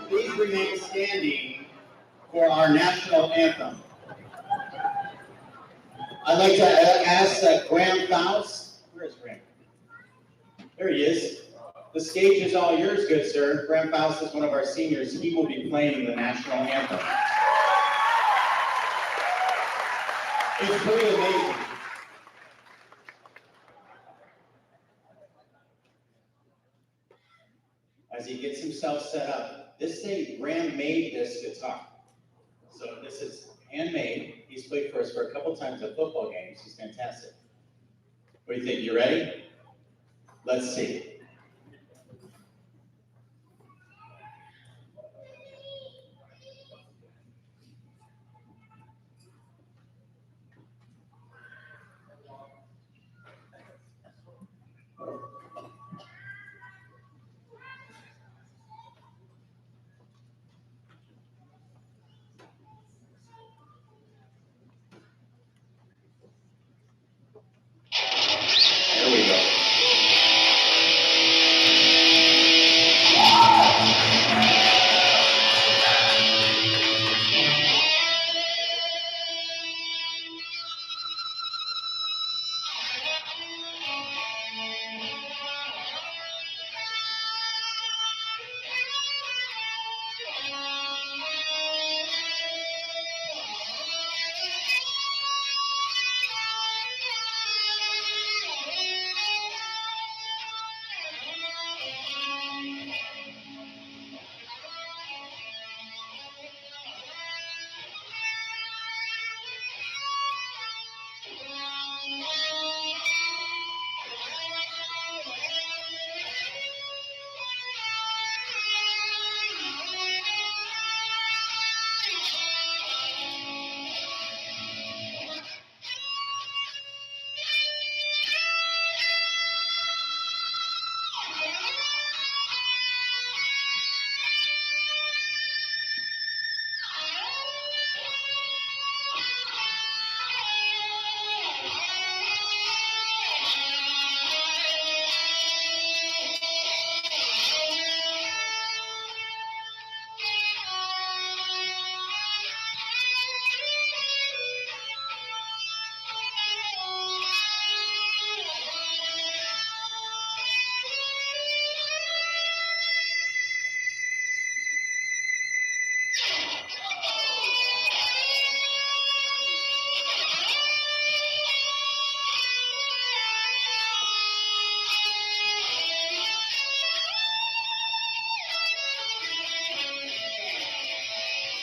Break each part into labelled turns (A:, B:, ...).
A: Please remain standing for our national anthem. I'd like to ask Graham Faust. Where is Graham? There he is. The stage is all yours, good sir. Graham Faust is one of our seniors. He will be playing the national anthem. It's pretty amazing. As he gets himself set up, this thing, Graham made this guitar. So this is handmade. He's played for us for a couple times at football games. He's fantastic. What do you think? You ready? Let's see. There we go.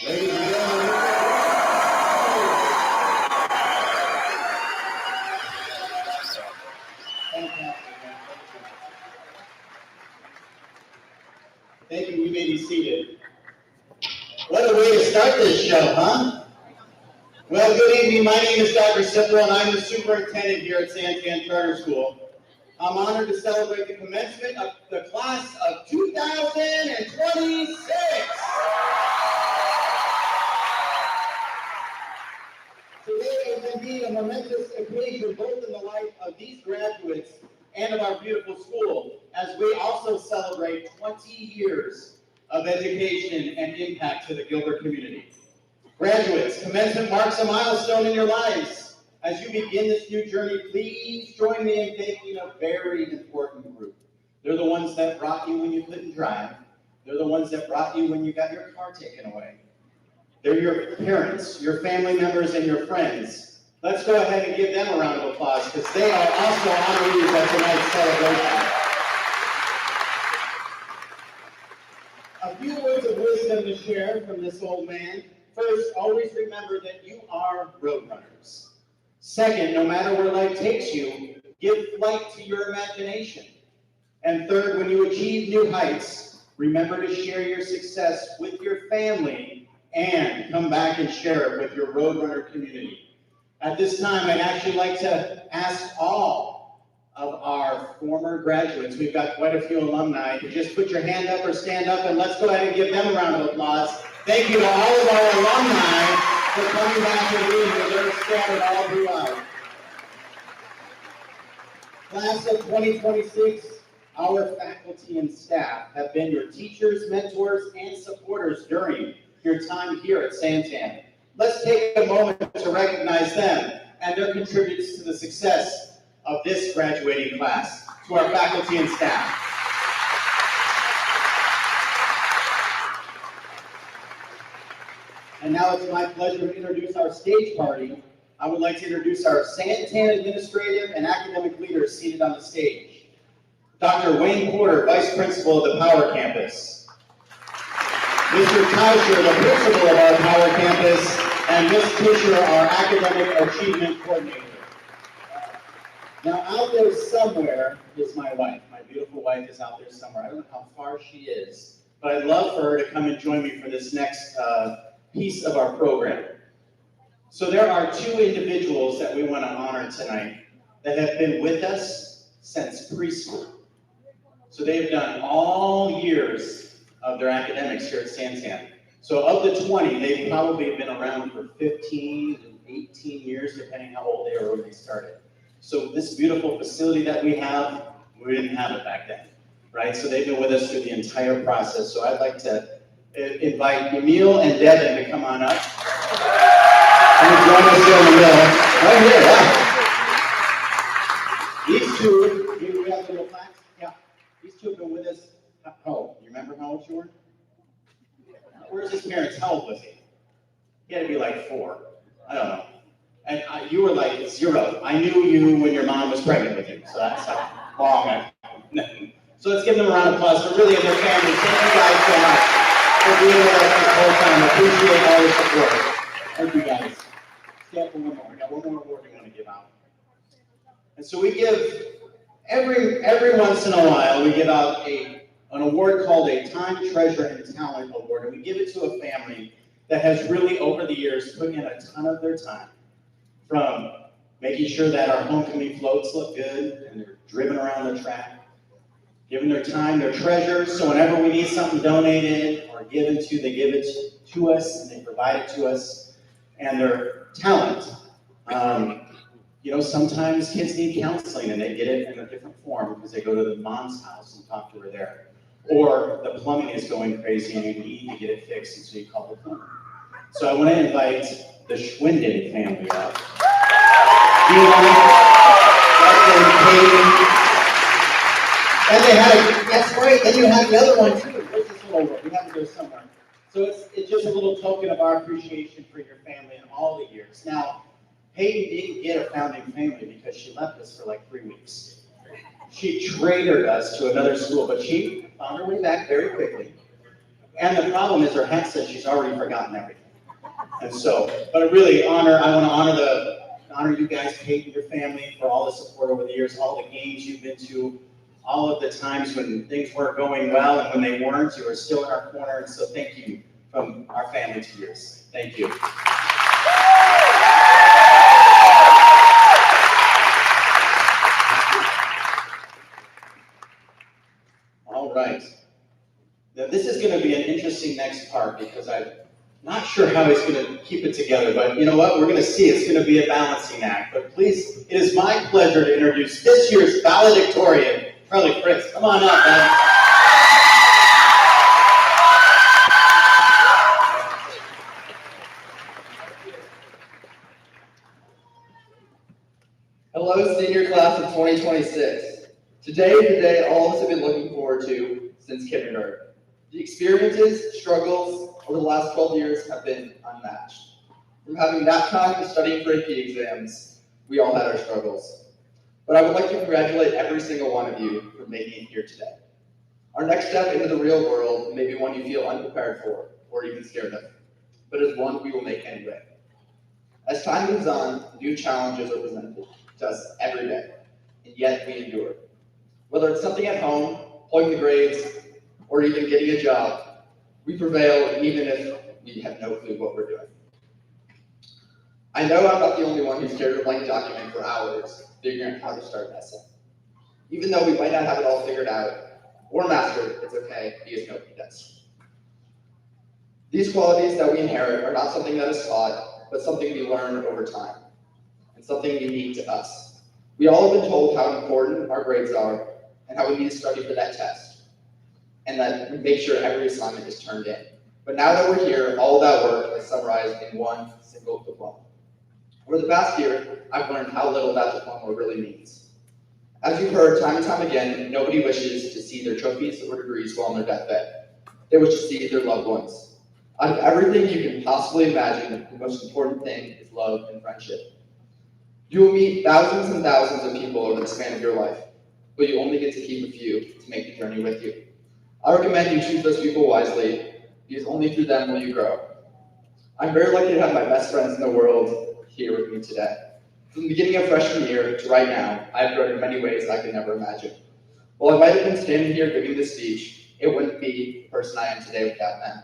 A: Ladies and gentlemen, thank you. You may be seated. What a way to start this show, huh? Well, good evening. My name is Dr. Simple, and I'm the superintendent here at Santan Charter School. I'm honored to celebrate the commencement of the class of 2026. Today is indeed a momentous occasion, both in the life of these graduates and of our beautiful school, as we also celebrate 20 years of education and impact to the Gilbert community. Graduates, commencement marks a milestone in your lives. As you begin this new journey, please join me in thanking a very important group. They're the ones that brought you when you couldn't drive. They're the ones that brought you when you got your car taken away. They're your parents, your family members, and your friends. Let's go ahead and give them a round of applause, because they are also honorees at tonight's celebration. A few words of wisdom to share from this old man. First, always remember that you are road runners. Second, no matter where life takes you, give flight to your imagination. And third, when you achieve new heights, remember to share your success with your family and come back and share it with your Roadrunner community. At this time, I'd actually like to ask all of our former graduates, we've got quite a few alumni, to just put your hand up or stand up, and let's go ahead and give them a round of applause. Thank you to all of our alumni for coming back and being here. They're scattered all throughout. Class of 2026, our faculty and staff have been your teachers, mentors, and supporters during your time here at Santan. Let's take a moment to recognize them and their contributors to the success of this graduating class. To our faculty and staff. And now it's my pleasure to introduce our stage party. I would like to introduce our Santan administrative and academic leaders seated on the stage. Dr. Wayne Porter, Vice Principal of the Power Campus. Mr. Tauscher, the principal of our Power Campus, And Miss Fisher, our academic achievement coordinator. Now, out there somewhere is my wife. My beautiful wife is out there somewhere. I don't know how far she is, but I'd love for her to come and join me for this next piece of our program. So there are two individuals that we want to honor tonight that have been with us since preschool. So they've done all years of their academics here at Santan. So of the 20, they've probably been around for 15 and 18 years, depending how old they were when they started. So this beautiful facility that we have, we didn't have it back then, right? So they've been with us through the entire process. So I'd like to invite Emil and Devin to come on up. And join us here in the middle. Right here, yeah. These two, here we have little plaques. Yeah. These two have been with us. Oh, you remember how old you were? Where's his parents? How old was he? He had to be like 4. I don't know. And you were like 0. I knew you when your mom was pregnant with you, so that's how long. So let's give them a round of applause for really and their families. Thank you guys so much for being with us this whole time. I appreciate all the support. Thank you guys. Stay up for one more. We got one more award we want to give out. And so we give every once in a while we give out an award called a Time, Treasure, and Talent Award, and we give it to a family that has really over the years put in a ton of their time. From making sure that our homecoming floats look good and they're driven around the track, giving their time, their treasures, so whenever we need something donated or given to, they give it to us and they provide it to us, and their talent. You know, sometimes kids need counseling and they get it in a different form because they go to the mom's house and talk to her there. Or the plumbing is going crazy and you need to get it fixed, and so you call the plumber. So I want to invite the Schwinden family up. And they had that's right, then you have the other one too. Where's this one over? We have to go somewhere. So it's just a little token of our appreciation for your family in all the years. Now, Peyton didn't get a founding family because she left us for like 3 weeks. She traded us to another school, but she found her way back very quickly. And the problem is her hat says she's already forgotten everything. And so, but I really want to honor you guys, Peyton, your family, for all the support over the years, all the games you've been to, all of the times when things weren't going well, and when they weren't, you were still in our corner. And so thank you from our family to yours. Thank you. All right. Now this is going to be an interesting next part because I'm not sure how he's going to keep it together, but you know what? We're going to see. It's going to be a balancing act. But please, it is my pleasure to introduce this year's Valedictorian, Charlie Fritz. Come on up, man.
B: Hello, senior class of 2026. Today is the day all of us have been looking forward to since kindergarten. The experiences, struggles over the last 12 years have been unmatched. From having nap time to studying for AP exams, we all had our struggles. But I would like to congratulate every single one of you for making it here today. Our next step into the real world may be one you feel unprepared for, or even scared of, but is one we will make anyway. As time moves on, new challenges are presented to us every day, and yet we endure. Whether it's something at home, pulling the grades, or even getting a job, we prevail even if we have no clue what we're doing. I know I'm not the only one who stared at a blank document for hours, figuring out how to start an essay. Even though we might not have it all figured out or mastered, it's okay, because nobody does. These qualities that we inherit are not something that is taught, but something we learn over time, and something unique to us. We all have been told how important our grades are, and how we need to study for that test, and that we make sure every assignment is turned in. But now that we're here, all of that work is summarized in one single diploma. Over the past year, I've learned how little that diploma really means. As you've heard time and time again, nobody wishes to see their trophies or degrees while on their deathbed. They wish to see their loved ones. Out of everything you can possibly imagine, the most important thing is love and friendship. You will meet thousands and thousands of people over the span of your life, but you only get to keep a few to make the journey with you. I recommend you choose those people wisely, because only through them will you grow. I'm very lucky to have my best friends in the world here with me today. From the beginning of freshman year to right now, I've grown in many ways I could never imagine. While I might have been standing here giving this speech, it wouldn't be the person I am today without them.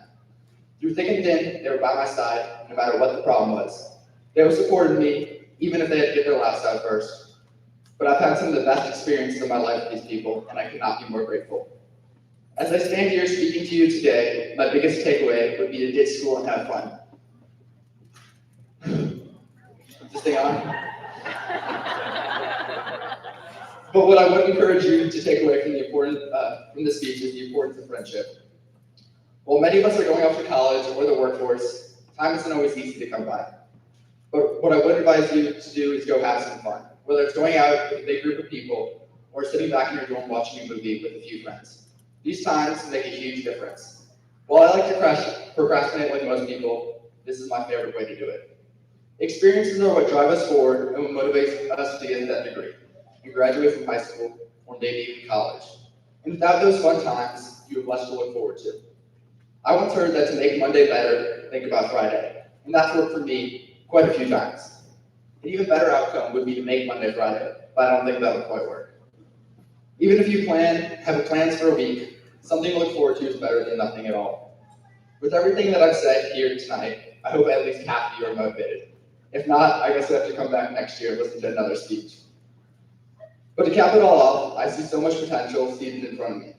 B: Through thick and thin, they were by my side, no matter what the problem was. They always supported me, even if they had to get their laughs out first. But I've had some of the best experiences of my life with these people, and I could not be more grateful. As I stand here speaking to you today, my biggest takeaway would be to ditch school and have fun. Is this thing on? But what I would encourage you to take away from this speech is the importance of friendship. While many of us are going off to college or the workforce, time isn't always easy to come by. But what I would advise you to do is go have some fun, whether it's going out with a big group of people or sitting back in your dorm watching a movie with a few friends. These times make a huge difference. While I like to procrastinate like most people, this is my favorite way to do it. Experiences are what drive us forward and what motivates us to get that degree and graduate from high school or maybe even college. And without those fun times, you have less to look forward to. I once heard that to make Monday better, think about Friday. And that's worked for me quite a few times. An even better outcome would be to make Monday Friday, but I don't think that would quite work. Even if you have plans for a week, something to look forward to is better than nothing at all. With everything that I've said here tonight, I hope at least half of you are motivated. If not, I guess I have to come back next year and listen to another speech. But to cap it all off, I see so much potential seated in front of me,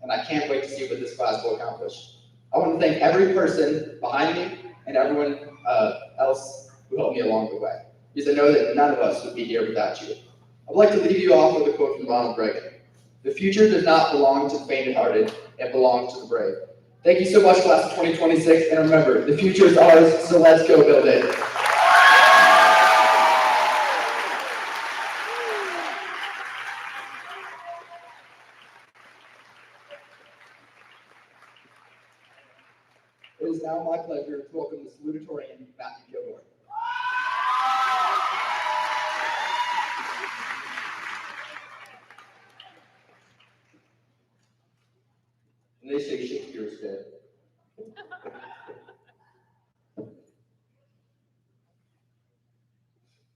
B: and I can't wait to see what this class will accomplish. I want to thank every person behind me and everyone else who helped me along the way, because I know that none of us would be here without you. I'd like to leave you off with a quote from Ronald Reagan. The future does not belong to the faint-hearted, it belongs to the brave. Thank you so much, class of 2026, and remember, the future is ours, so let's go build it. It is now my pleasure to welcome the Salutatorian, Matthew Kilgore.
C: And they say Shakespeare is dead.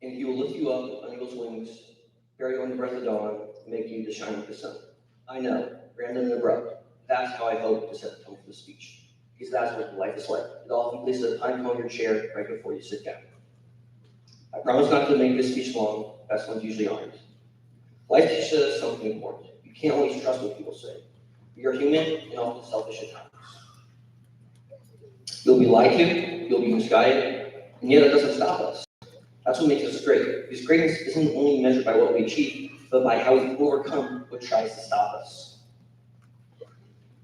C: And he will lift you up on eagle's wings, carry you on the breath of dawn, and make you to shine with the sun. I know, random and abrupt. That's how I hope to set the tone for the speech. Because that's what life is like. It often places a pine cone in your chair right before you sit down. I promise not to make this speech long, best ones usually aren't. Life teaches us something important. You can't always trust what people say. We are human and often selfish at times. You'll be lied to, you'll be misguided, and yet it doesn't stop us. That's what makes us great. Because greatness isn't only measured by what we achieve, but by how we overcome what tries to stop us.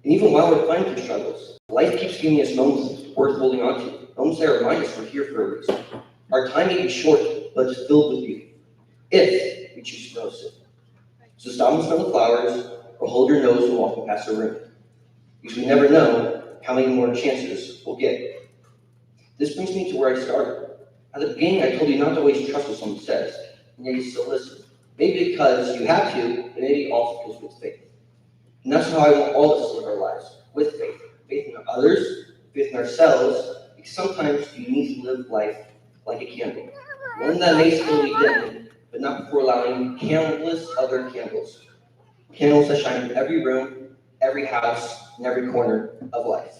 C: And even while we're fighting through struggles, life keeps giving us moments worth holding on to, moments that remind us we're here for a reason. Our time may be short, but it's filled with beauty, if we choose to notice it. So stop and smell the flowers, or hold your nose when walking past a room. Because we never know how many more chances we'll get. This brings me to where I started. At the beginning, I told you not to always trust what someone says, and yet you still listen. Maybe because you have to, and maybe also because with faith. And that's how I want all of us to live our lives, with faith. Faith in others, faith in ourselves, because sometimes you need to live life like a candle. One that may still be dim, but not before allowing countless other candles. Candles that shine in every room, every house, and every corner of life.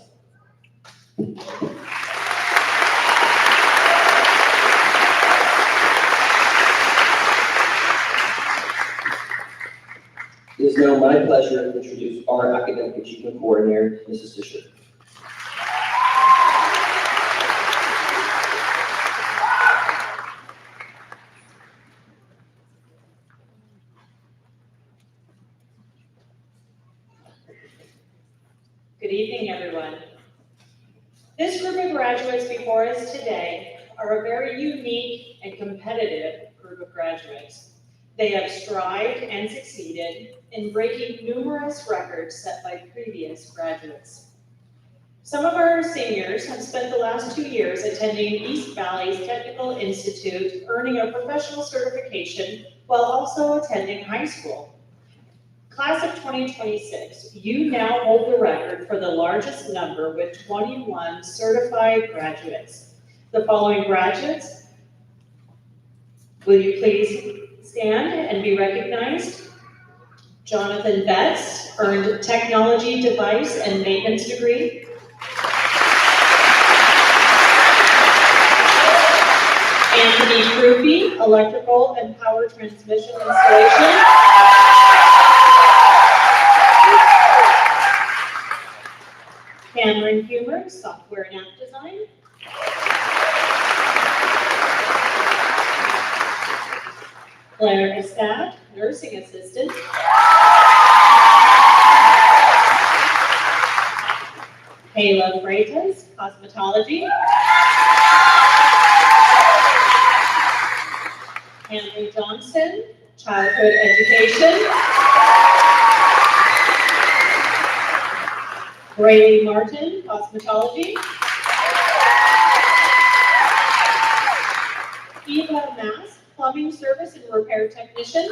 C: It is now my pleasure to introduce our Academic Achievement Coordinator, Mrs. Fisher.
D: Good evening, everyone. This group of graduates before us today are a very unique and competitive group of graduates. They have strived and succeeded in breaking numerous records set by previous graduates. Some of our seniors have spent the last 2 years attending East Valley's Technical Institute, earning a professional certification while also attending high school. Class of 2026, you now hold the record for the largest number with 21 certified graduates. The following graduates, will you please stand and be recognized? Jonathan Betts earned Technology Device and Maintenance degree. Anthony Krupe, Electrical and Power Transmission Installation. Cameron Humer, Software and App Design. Claire Estad, Nursing Assistant. Kayla Freitas, Cosmetology. Henry Johnson, Childhood Education. Braylee Martin, Cosmetology. Eva Mass, Plumbing Service and Repair Technician.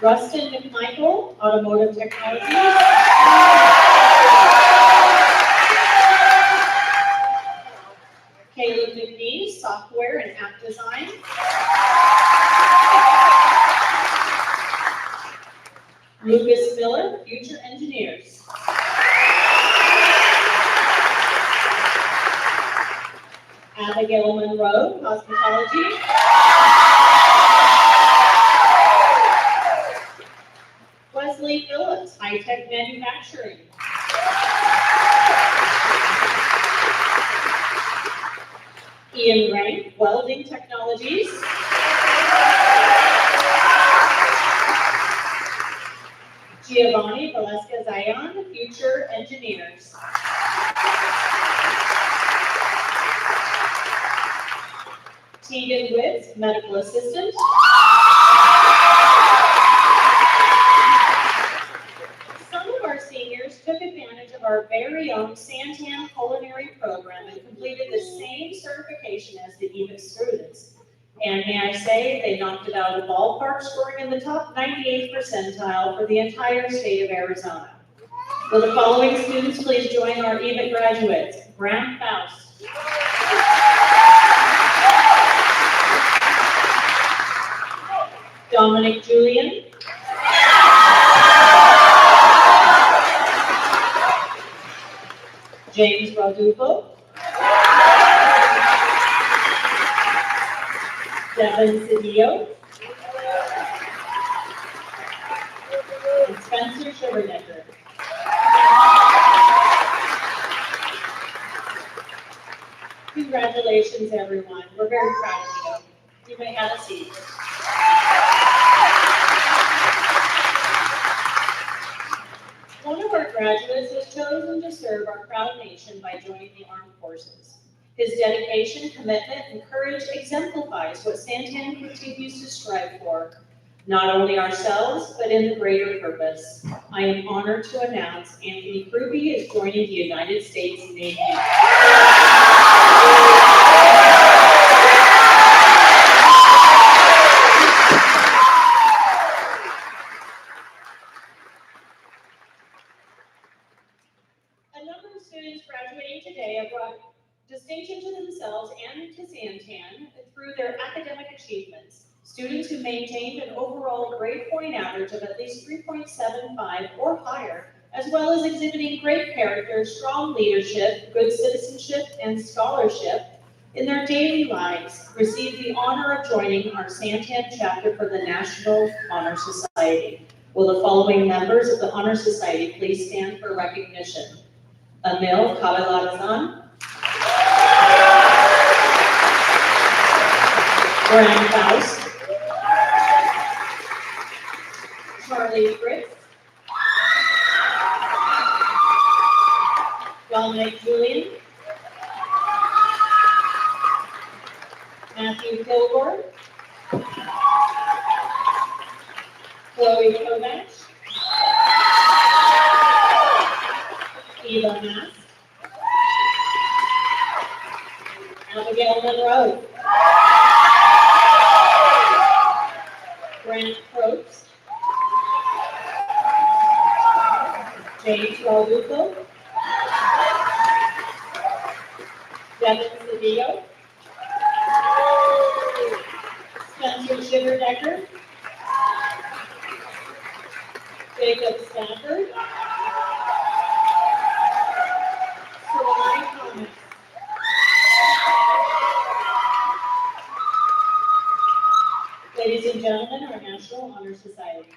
D: Rustin McMichael, Automotive Technology. Caleb McNee, Software and App Design. Lucas Miller, Future Engineers. Abigail Monroe, Cosmetology. Wesley Phillips, High Tech Manufacturing. Ian Rank, Welding Technologies. Giovanni Velasquez Ion, Future Engineers. Tegan Witz, Medical Assistant. Some of our seniors took advantage of our very own Santan culinary program and completed the same certification as the EVIC students. And may I say, they knocked it out of the ballpark, scoring in the top 98th percentile for the entire state of Arizona. Will the following students please join our EVIC graduates? Graham Faust. Dominic Julian. James Rodulfo. Devin Cedillo. And Spencer Sugardecker. Congratulations, everyone. We're very proud of you. You may have a seat. One of our graduates has chosen to serve our proud nation by joining the armed forces. His dedication, commitment, and courage exemplifies what Santan continues to strive for, not only ourselves, but in the greater purpose. I am honored to announce Anthony Krupe is joining the United States Navy. A number of students graduating today have brought distinction to themselves and to Santan through their academic achievements. Students who maintained an overall grade point average of at least 3.75 or higher, as well as exhibiting great character, strong leadership, good citizenship, and scholarship in their daily lives, received the honor of joining our Santan chapter for the National Honor Society. Will the following members of the Honor Society please stand for recognition? Emil Kavalazan. Graham Faust. Charlie Fritz. Dominic Julian. Matthew Kilgore. Chloe Kovacs. Eva Mass. Abigail Monroe. Grant Probst. James Rodulfo. Devin Cedillo, Spencer Shiverdecker, Jacob Stafford, Solari Thomas. Ladies and gentlemen, our National Honor Society.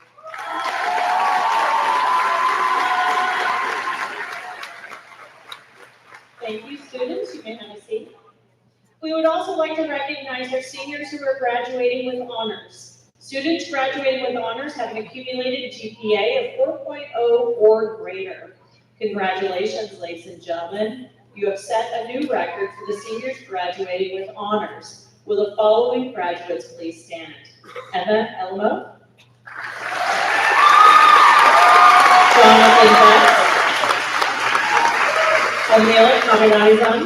D: Thank you, students. You may have a seat. We would also like to recognize our seniors who are graduating with honors. Students graduating with honors have an accumulated GPA of 4.0 or greater. Congratulations, ladies and gentlemen. You have set a new record for the seniors graduating with honors. Will the following graduates please stand? Emma Elmo, Jonathan Betts, Emil Kamarazan,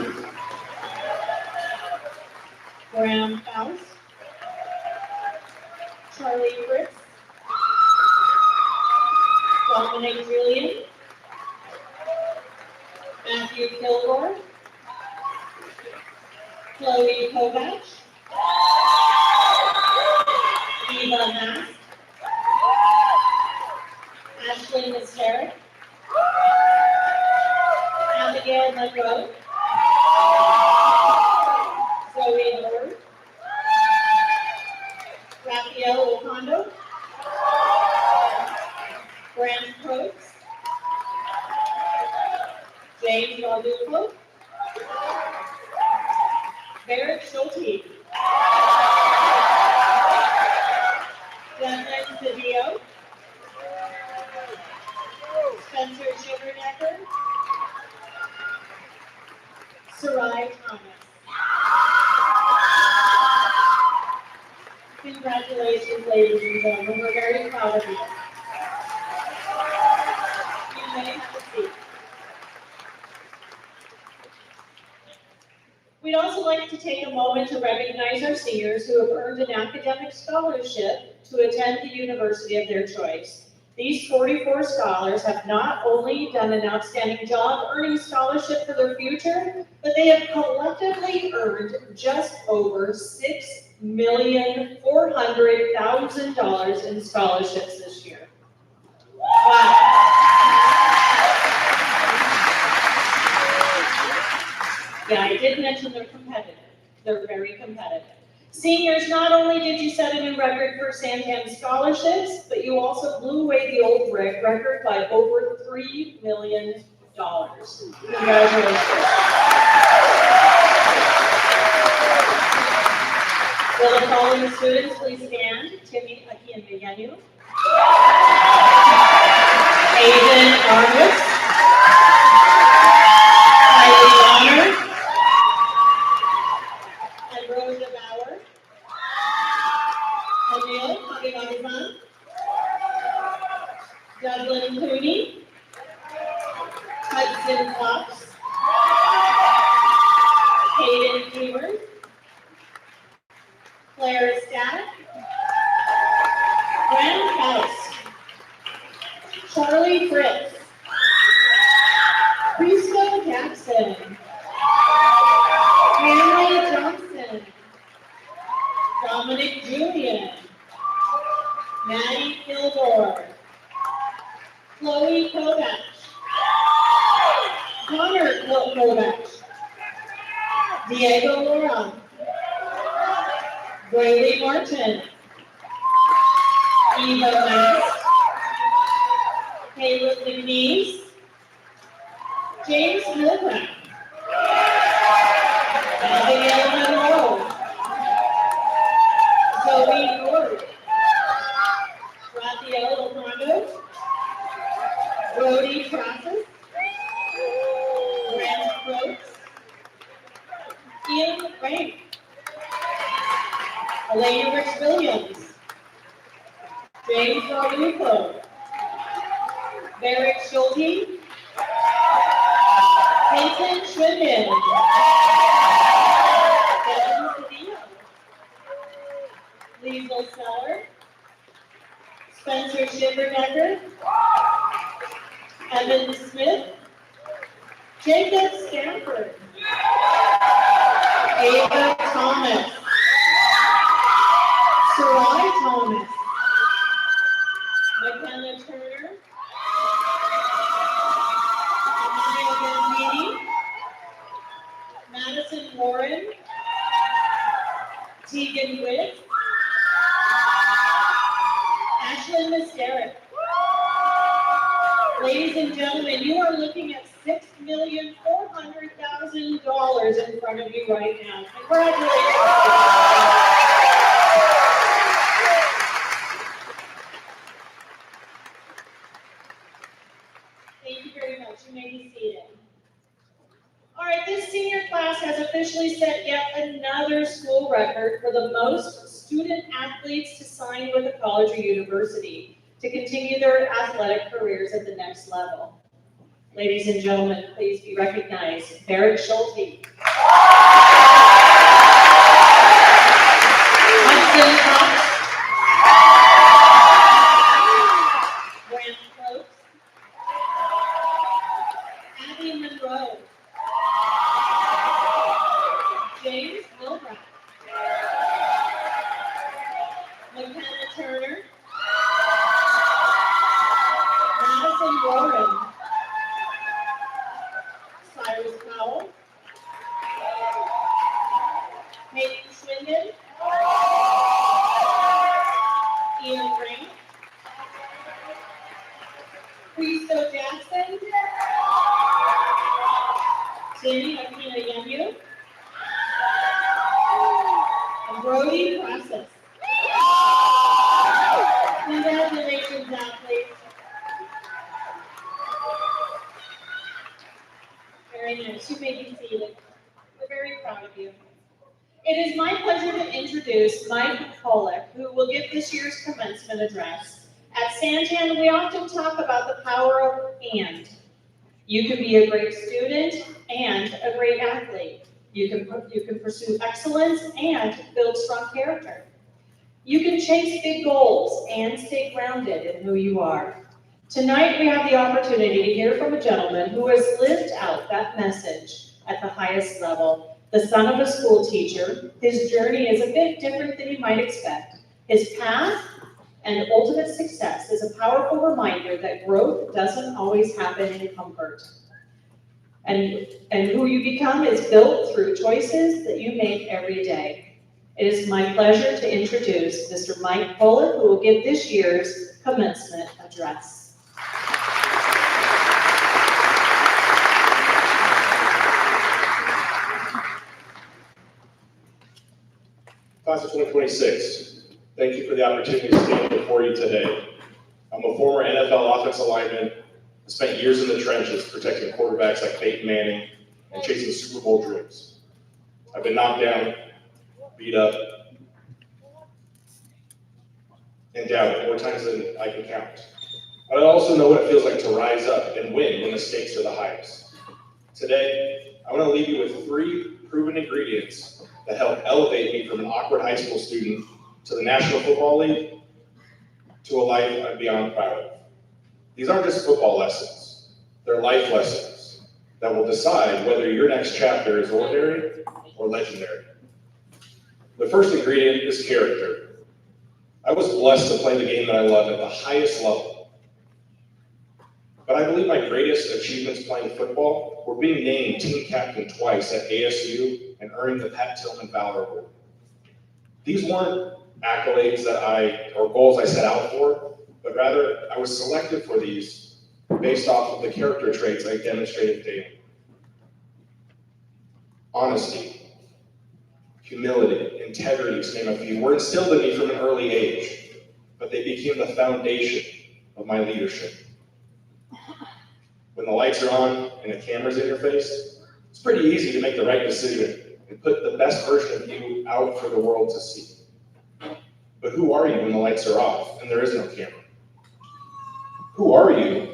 D: Graham Faust, Charlie Fritz, Dominic Julian, Matthew Kilgore, Chloe Kovach, Eva Mass, Ashley Misterek, Abigail Monroe, Zoe Lord, Raphael Okondo, Grant Probst, James Valduco, Barrett Schulte, Devin Cedillo, Spencer Shiverdecker, Sarai Thomas. Congratulations, ladies and gentlemen. We're very proud of you. You may have a seat. We'd also like to take a moment to recognize our seniors who have earned an academic scholarship to attend the university of their choice. These 44 scholars have not only done an outstanding job earning scholarship for their future, but they have collectively earned just over $6,400,000 in scholarships this year. Wow. Yeah, I did mention they're competitive. They're very competitive. Seniors, not only did you set a new record for Santan scholarships, but you also blew away the old record by over $3 million. Congratulations. Will the following students please stand? Timmy Akianmayanu, Aiden Armus, Kylie Bonner, and Rosa Bauer, Emil Kamarazan, Devlin Cooney, Hudson Fox, Hayden Keever, Claire Stack, Graham Faust, Charlie Fritz, Christo Jackson, Henry Johnson, Dominic Julian, Maddie Kilgore, Chloe Kovach, Connor Kovach, Diego Laura, Braylee Martin, Eva Mass, Caleb McNeese, James Milgram, Abigail Monroe, Zoe Lord, Raphael Okondo, Brody Crosses, Grant Probst, Ian Frank, Elaine Rich Williams, James Valduco, Barrett Schulte, Peyton Schwindin, Devin Cedillo, Liesl Seller, Spencer Shiverdecker, Evan Smith, Jacob Stanford, Ava Thomas. Sarai Thomas. McKenna Turner. Amaya Gandini. Madison Warren. Tegan Witt. Ashlyn Masteric. Ladies and gentlemen, you are looking at $6,400,000 in front of you right now. Congratulations. Thank you very much. You may be seated. All right, this senior class has officially set yet another school record for the most student athletes to sign with a college or university to continue their athletic careers at the next level. Ladies and gentlemen, please be recognized. Barrett Schulte. Hudson Cox. Grant Close. Abby Monroe. James Wilbrock. McKenna Turner. Madison Warren. Cyrus Powell. Peyton Swindon. Ian Grant. Christo Jackson. Sammy Akina Yemu. And Brody Process. Congratulations, athletes. Very nice. You may be seated. We're very proud of you. It is my pleasure to introduce Mike Pollock, who will give this year's commencement address. At Santan, we often talk about the power of and. You can be a great student and a great athlete. You can pursue excellence and build strong character. You can chase big goals and stay grounded in who you are. Tonight, we have the opportunity to hear from a gentleman who has lived out that message at the highest level. The son of a school teacher, his journey is a bit different than you might expect. His path and ultimate success is a powerful reminder that growth doesn't always happen in comfort. And who you become is built through choices that you make every day. It is my pleasure to introduce Mr. Mike Pollock, who will give this year's commencement address.
E: Class of 2026, thank you for the opportunity to stand before you today. I'm a former NFL offensive lineman. I spent years in the trenches protecting quarterbacks like Peyton Manning and chasing Super Bowl dreams. I've been knocked down, beat up, and down more times than I can count. But I also know what it feels like to rise up and win when the stakes are the highest. Today, I want to leave you with 3 proven ingredients that help elevate me from an awkward high school student to the National Football League to a life I'm beyond proud of. These aren't just football lessons, they're life lessons that will decide whether your next chapter is ordinary or legendary. The first ingredient is character. I was blessed to play the game that I love at the highest level. But I believe my greatest achievements playing football were being named team captain twice at ASU and earning the Pat Tillman Valor Award. These weren't accolades or goals I set out for, but rather I was selected for these based off of the character traits I demonstrated daily. Honesty, humility, integrity, to name a few, were instilled in me from an early age, but they became the foundation of my leadership. When the lights are on and the camera's in your face, it's pretty easy to make the right decision and put the best version of you out for the world to see. But who are you when the lights are off and there is no camera? Who are you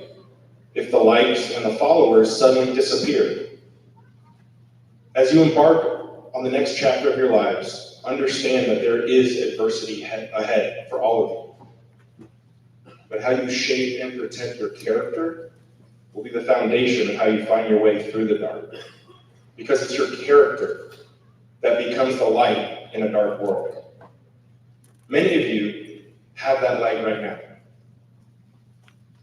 E: if the likes and the followers suddenly disappear? As you embark on the next chapter of your lives, understand that there is adversity ahead for all of you. But how you shape and protect your character will be the foundation of how you find your way through the dark. because it's your character that becomes the light in a dark world. Many of you have that light right now.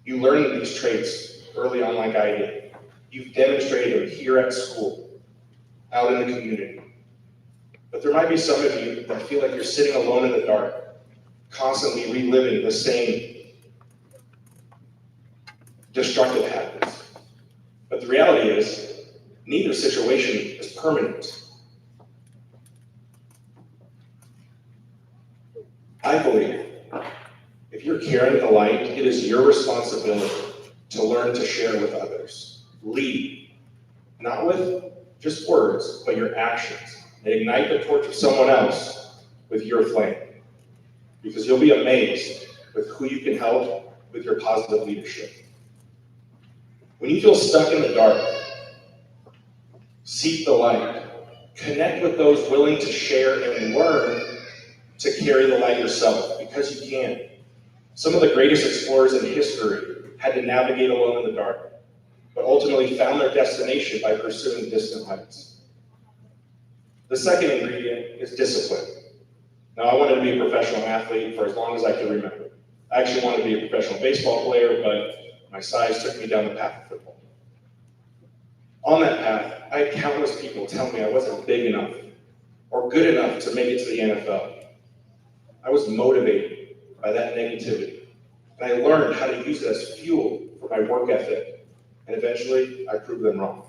E: You learned these traits early on like I did. You've demonstrated them here at school, out in the community. But there might be some of you that feel like you're sitting alone in the dark, constantly reliving the same destructive habits. But the reality is, neither situation is permanent. I believe if you're carrying the light, it is your responsibility to learn to share with others. Lead, not with just words, but your actions. And ignite the torch of someone else with your flame. Because you'll be amazed with who you can help with your positive leadership. When you feel stuck in the dark, seek the light. Connect with those willing to share and learn to carry the light yourself, because you can. Some of the greatest explorers in history had to navigate alone in the dark, but ultimately found their destination by pursuing distant heights. The second ingredient is discipline. Now, I wanted to be a professional athlete for as long as I could remember. I actually wanted to be a professional baseball player, but my size took me down the path of football. On that path, I had countless people tell me I wasn't big enough or good enough to make it to the NFL. I was motivated by that negativity, and I learned how to use it as fuel for my work ethic, and eventually I proved them wrong.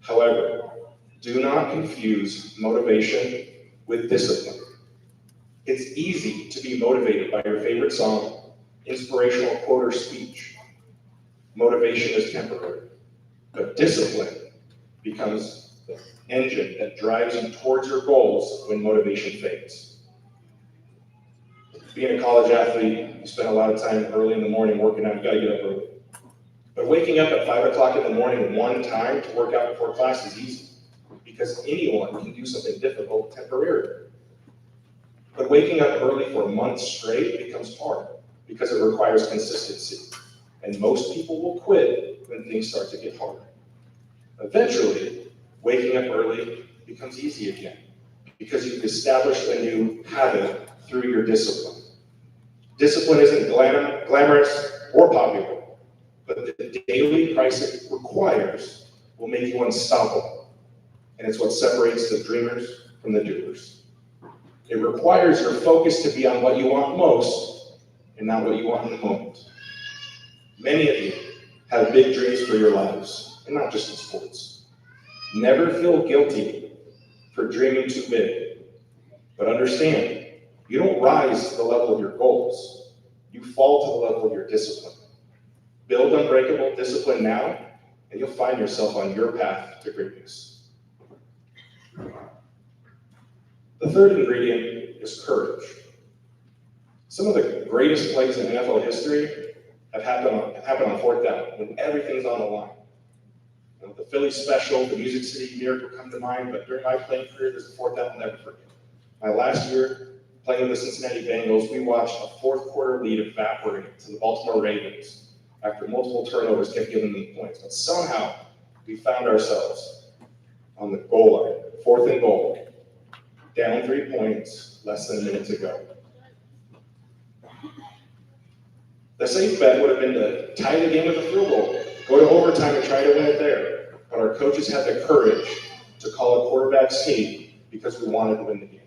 E: However, do not confuse motivation with discipline. It's easy to be motivated by your favorite song, inspirational quote, or speech. Motivation is temporary, but discipline becomes the engine that drives you towards your goals when motivation fades. Being a college athlete, you spend a lot of time early in the morning working out, you gotta get up early. But waking up at 5 o'clock in the morning one time to work out before class is easy, because anyone can do something difficult temporarily. But waking up early for months straight becomes hard, because it requires consistency. And most people will quit when things start to get harder. Eventually, waking up early becomes easy again, because you've established a new habit through your discipline. Discipline isn't glamorous or popular, but the daily price it requires will make you unstoppable. And it's what separates the dreamers from the doers. It requires your focus to be on what you want most and not what you want in the moment. Many of you have big dreams for your lives, and not just in sports. Never feel guilty for dreaming too big, but understand, you don't rise to the level of your goals. You fall to the level of your discipline. Build unbreakable discipline now, and you'll find yourself on your path to greatness. The third ingredient is courage. Some of the greatest plays in NFL history have happened on fourth down, when everything's on the line. You know, the Philly special, the Music City Miracle come to mind, but during my playing career, there's a fourth down I'll never forget. My last year, playing with the Cincinnati Bengals, we watched a fourth quarter lead evaporate to the Baltimore Ravens after multiple turnovers kept giving them points. But somehow, we found ourselves on the goal line, 4th and goal, down 3 points, less than a minute to go. The safe bet would have been to tie the game with a field goal, go to overtime and try to win it there. But our coaches had the courage to call a quarterback sneak because we wanted to win the game.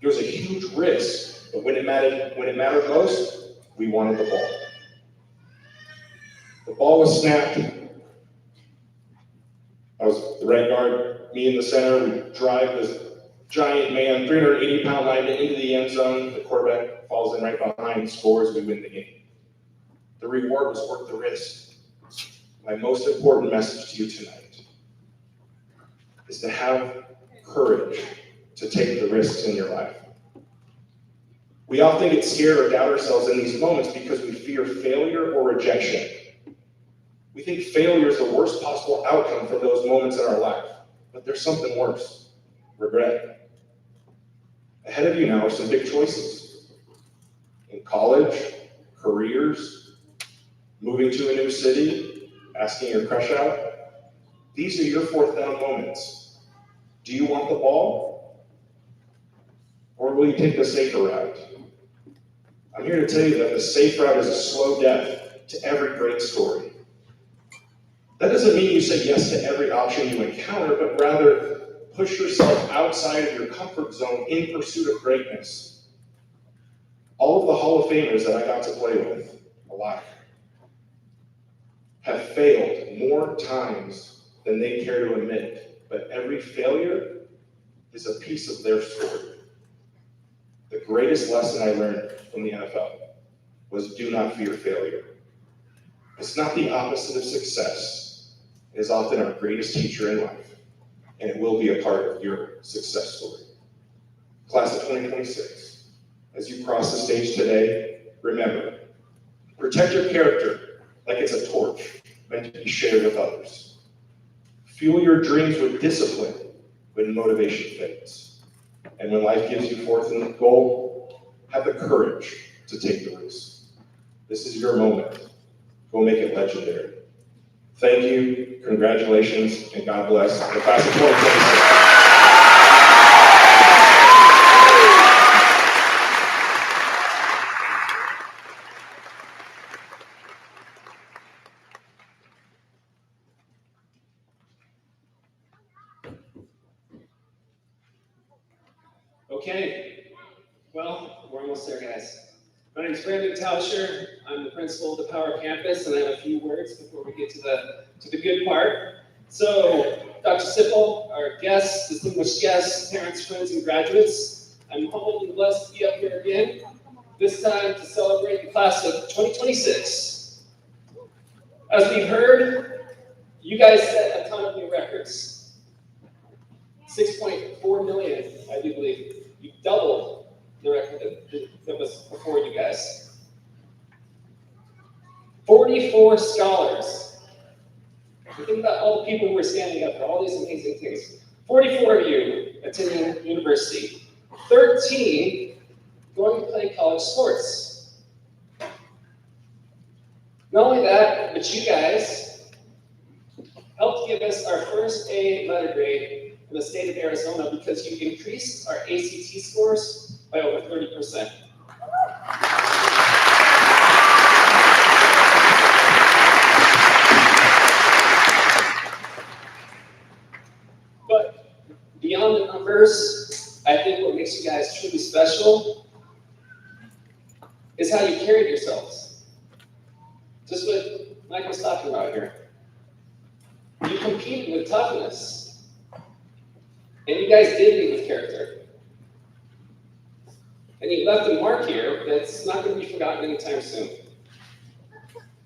E: It was a huge risk, but when it mattered most, we wanted the ball. The ball was snapped. I was the right guard, me in the center. We drive this giant man, 380-pound lineman into the end zone. The quarterback falls in right behind, scores, we win the game. The reward was worth the risk. My most important message to you tonight is to have courage to take the risks in your life. We often get scared or doubt ourselves in these moments because we fear failure or rejection. We think failure is the worst possible outcome for those moments in our life, but there's something worse: regret. Ahead of you now are some big choices. In college, careers, moving to a new city, asking your crush out. These are your fourth down moments. Do you want the ball? Or will you take the safer route? I'm here to tell you that the safe route is a slow death to every great story. That doesn't mean you say yes to every option you encounter, but rather push yourself outside of your comfort zone in pursuit of greatness. All of the Hall of Famers that I got to play with, alive, have failed more times than they care to admit, but every failure is a piece of their story. The greatest lesson I learned from the NFL was do not fear failure. It's not the opposite of success. It is often our greatest teacher in life, and it will be a part of your success story. Class of 2026, as you cross the stage today, remember, protect your character like it's a torch meant to be shared with others. Fuel your dreams with discipline when motivation fades. And when life gives you fourth and goal, have the courage to take the risk. This is your moment. Go make it legendary. Thank you, congratulations, and God bless the class of 2026.
F: Okay, well, we're almost there, guys. My name is Brandon Tauscher. I'm the principal of the Power Campus, and I have a few words before we get to the good part. So, Dr. Sippel, our guests, distinguished guests, parents, friends, and graduates, I'm humbled and blessed to be up here again, this time to celebrate the class of 2026. As we've heard, you guys set a ton of new records. 6.4 million, I do believe. You doubled the record that was before you guys. 44 scholars. Think about all the people who are standing up for all these amazing things. 44 of you attending university. 13 going to play college sports. Not only that, but you guys helped give us our first A letter grade in the state of Arizona because you increased our ACT scores by over 30%. But beyond the numbers, I think what makes you guys truly special is how you carried yourselves. Just what Mike was talking about here. You competed with toughness, and you guys did it with character. And you left a mark here that's not going to be forgotten anytime soon.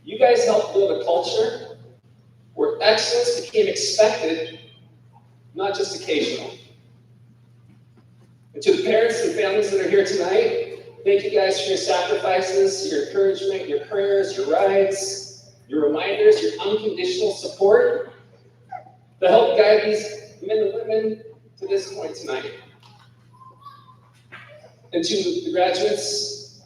F: You guys helped build a culture where excellence became expected, not just occasional. And to the parents and families that are here tonight, thank you guys for your sacrifices, your encouragement, your prayers, your rides, your reminders, your unconditional support that helped guide these men and women to this point tonight. And to the graduates,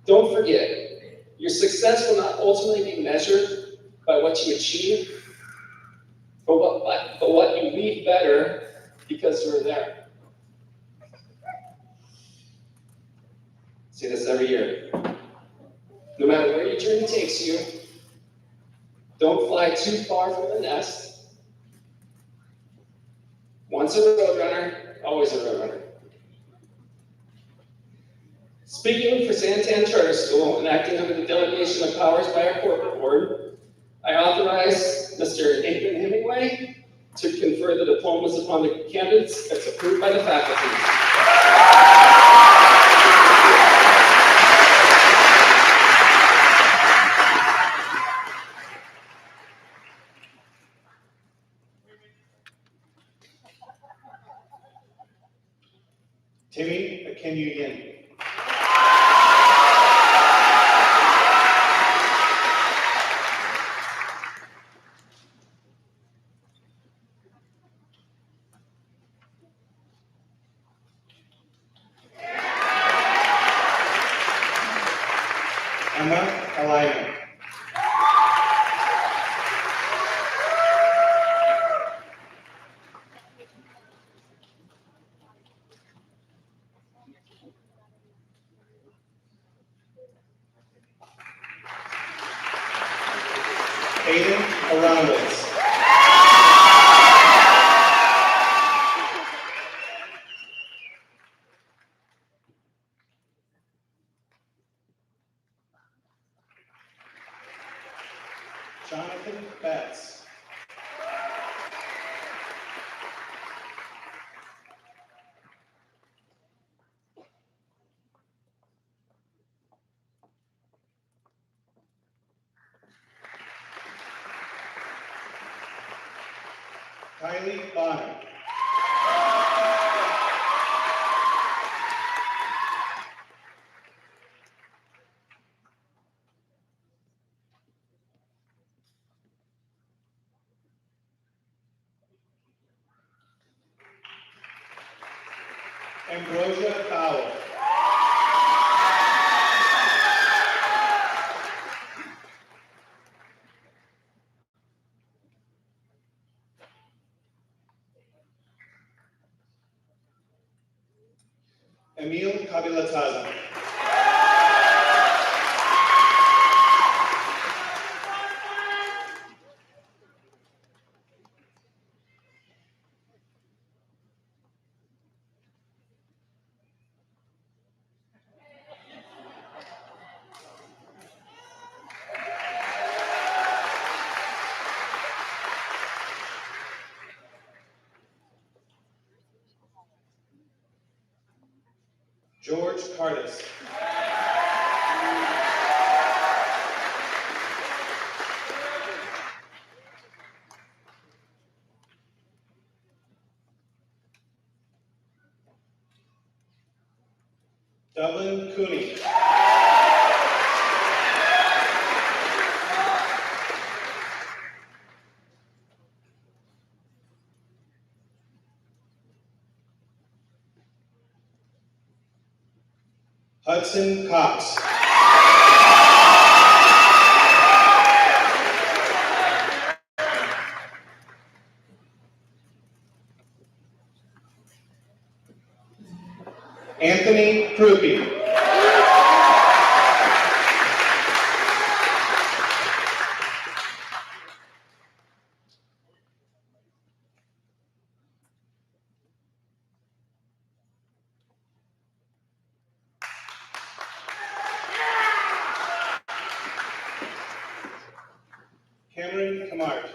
F: don't forget, your success will not ultimately be measured by what you achieve, but what you leave better because you were there. Say this every year. No matter where your journey takes you, don't fly too far from the nest. Once a roadrunner, always a roadrunner. Speaking for Santan Charter School and acting under the delegation of powers by our corporate board, I authorize Mr. Nathan Hemingway to confer the diplomas upon the candidates as approved by the faculty.
A: Timmy, can you again? Emma Alina. Hayden Aronowitz. Jonathan Betts. Kylie Bonner. Ambrosia Bauer. Emil Kabilataza. George Cardis. Dublin Cooney. Hudson Cox. Anthony Krupe. Cameron Camart.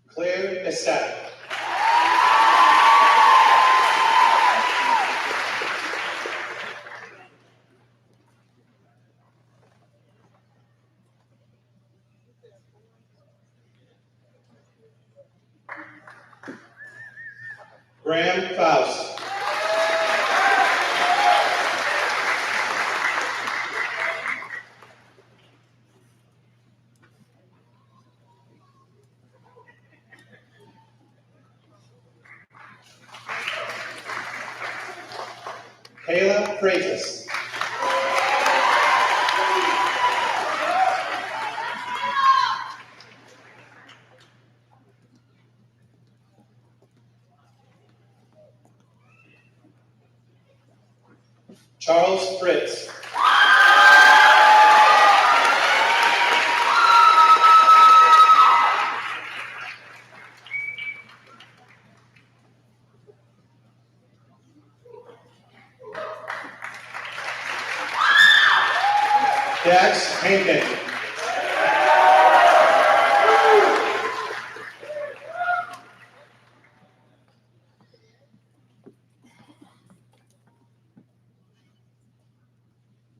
A: Claire Estat. Graham Faust. Kayla Freitas. Charles Fritz. Dax Hankin.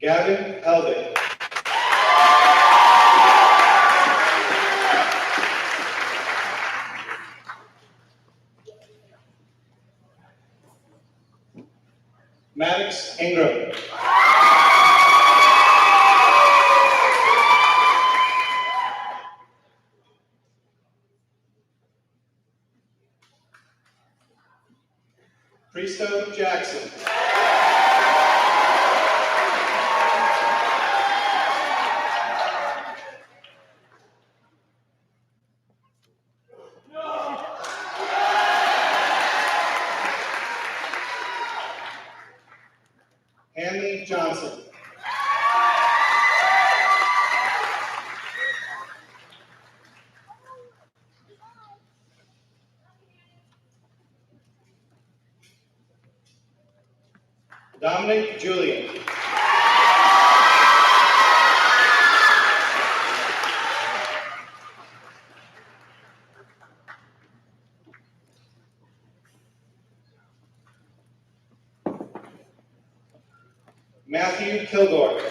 A: Gavin Helvig. Maddox Ingram. Christo Jackson. Johnson. Dominic Julian. Matthew Kilgore.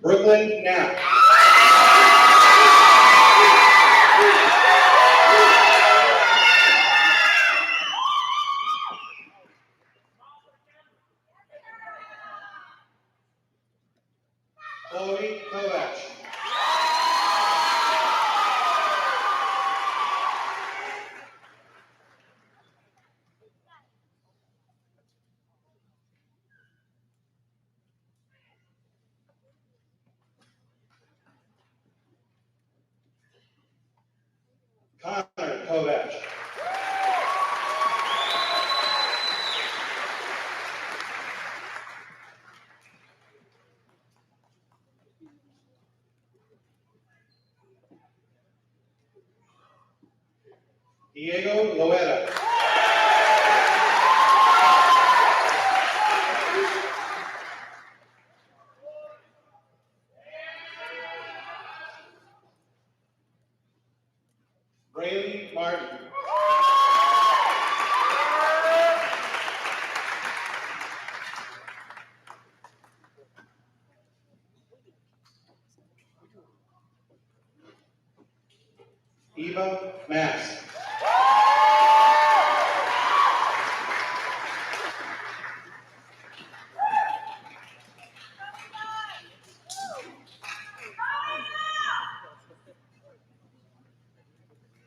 A: Brooklyn Knapp. Chloe Kovac. Connor Kovac. Diego Loera. Braylee Martin. Eva Mass.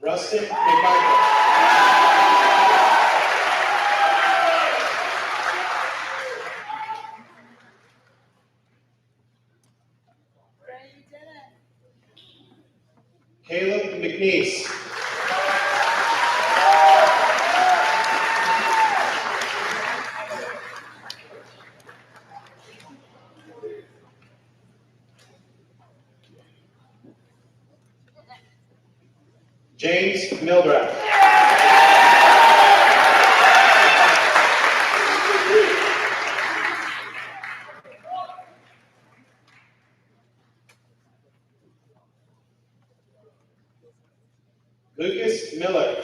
A: Rustin McMichael. Caleb McNeese. James Mildred. Lucas Miller.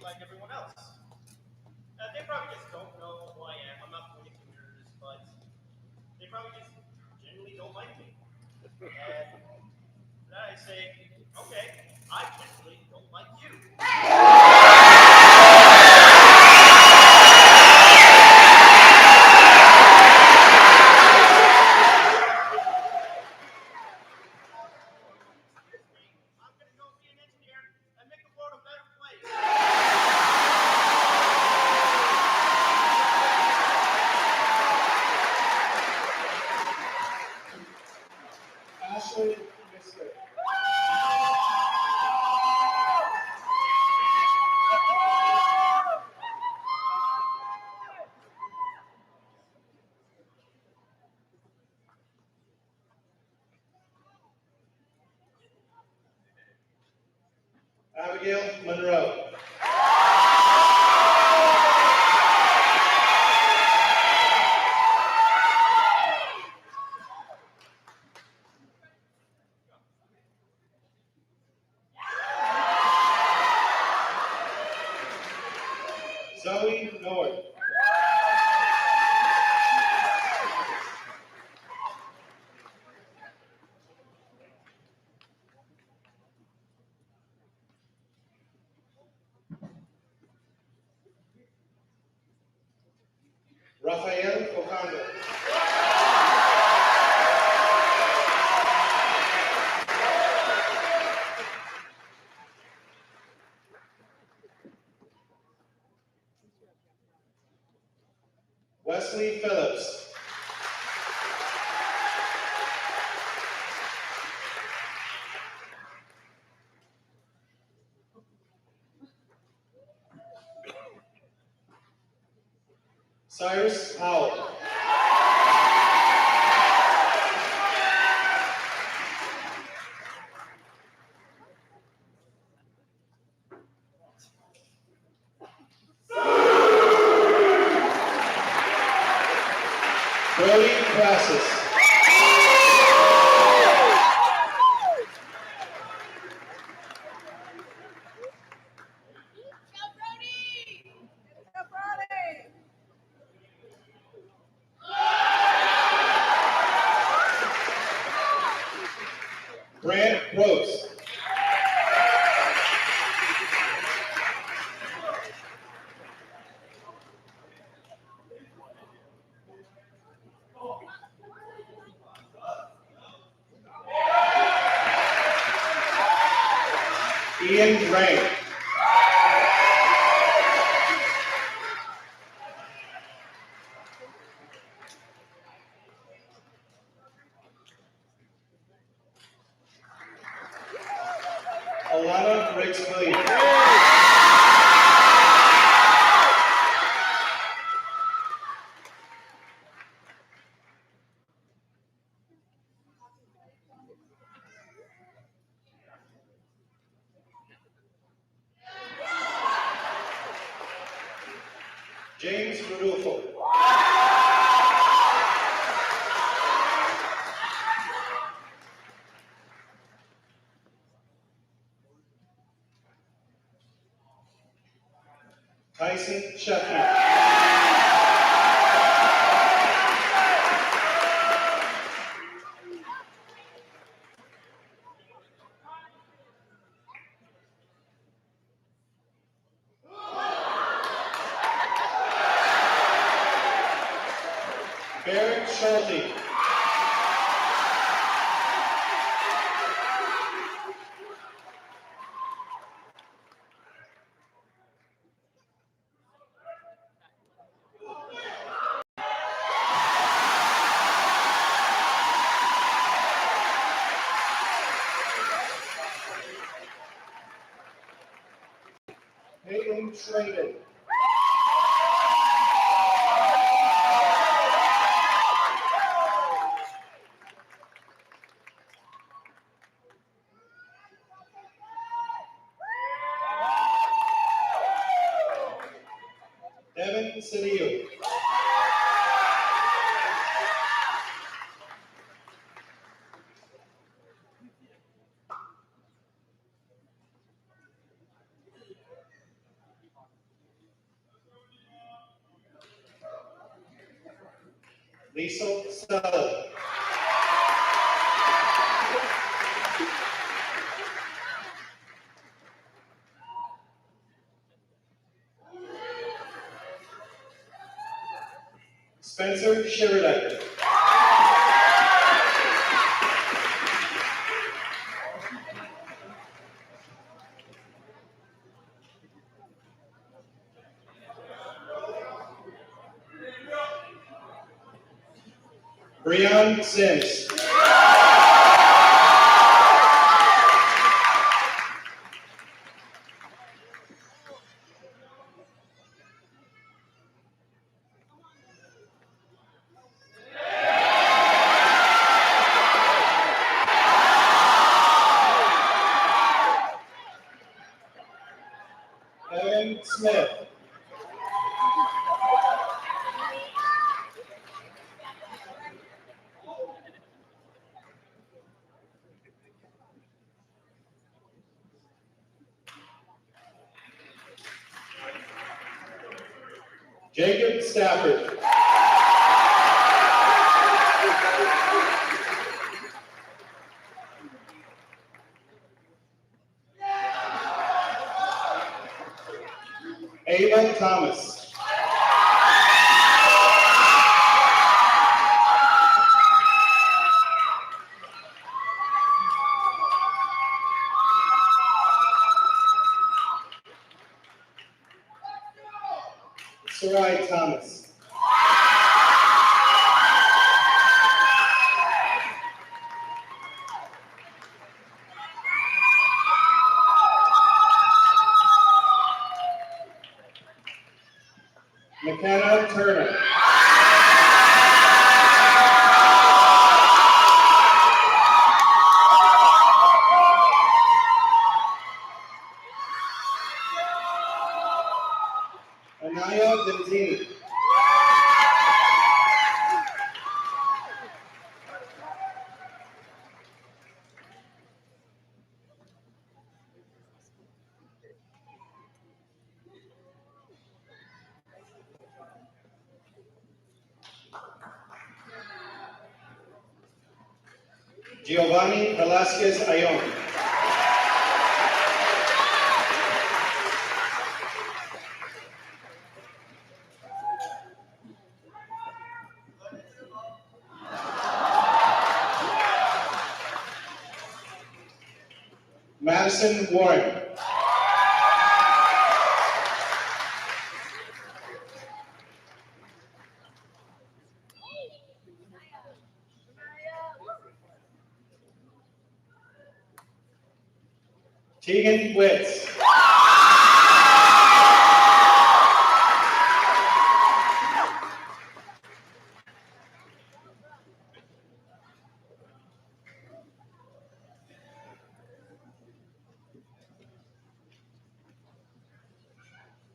G: Like everyone else. They probably just don't know who I am. I'm not pointing fingers, but they probably just generally don't like me. And then I say, okay, I generally don't like you. I'm gonna go be an engineer and make the world a better place.
A: Ashley Mister. Abigail Monroe. Zoe North. Rafael Ocando. Wesley Phillips. Cyrus Powell. Brody Crassus. Grant Gross. Ian Ray. Alana Riggs Williams. James Rudolfo. Tyson Sheffield. Barrett Schulte. Hayden Schrader. Devin Cedillo. Liesel Stella. Spencer Sheridan. Breon Sims. Evan Smith.
E: Jacob Stafford. Ava Thomas. Sarai Thomas. McKenna Turner. Anaya Benzini. Giovanni Velasquez Ayon. Madison Warren. Tegan Witz.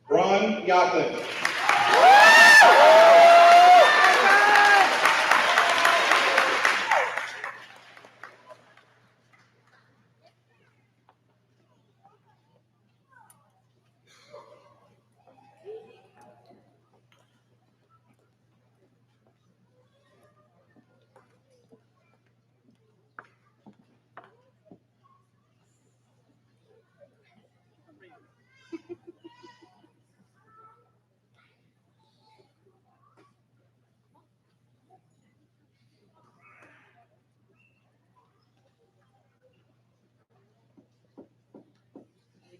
E: Ron Yocklin.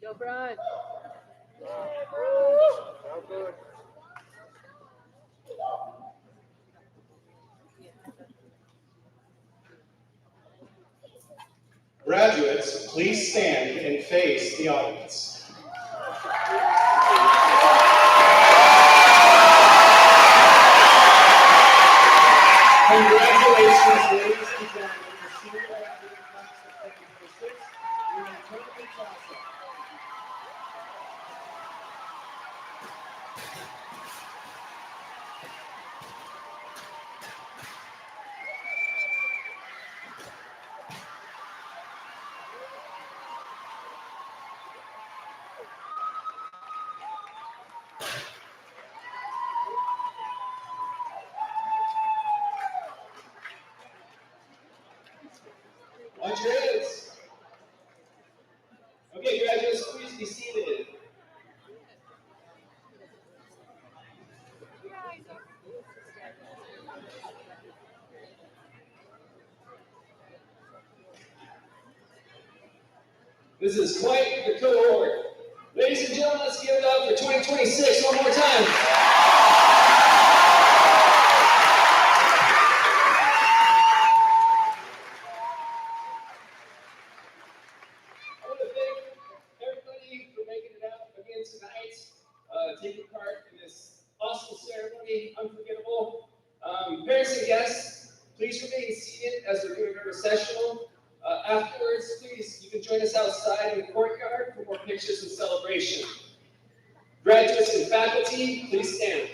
H: Go, Brian.
E: Graduates, please stand and face the audience. Congratulations, ladies and gentlemen, the senior graduate class of 2026. You're incredibly talented.
F: Watch your hands. Okay, graduates, please be seated. This is quite the cohort. Ladies and gentlemen, let's give it up for 2026 one more time. I want to thank everybody for making it out again tonight, taking part in this awesome ceremony, unforgettable. Parents and guests, please remain seated as we're doing our recessional. Afterwards, please, you can join us outside in the courtyard for more pictures and celebration. Graduates and faculty, please stand.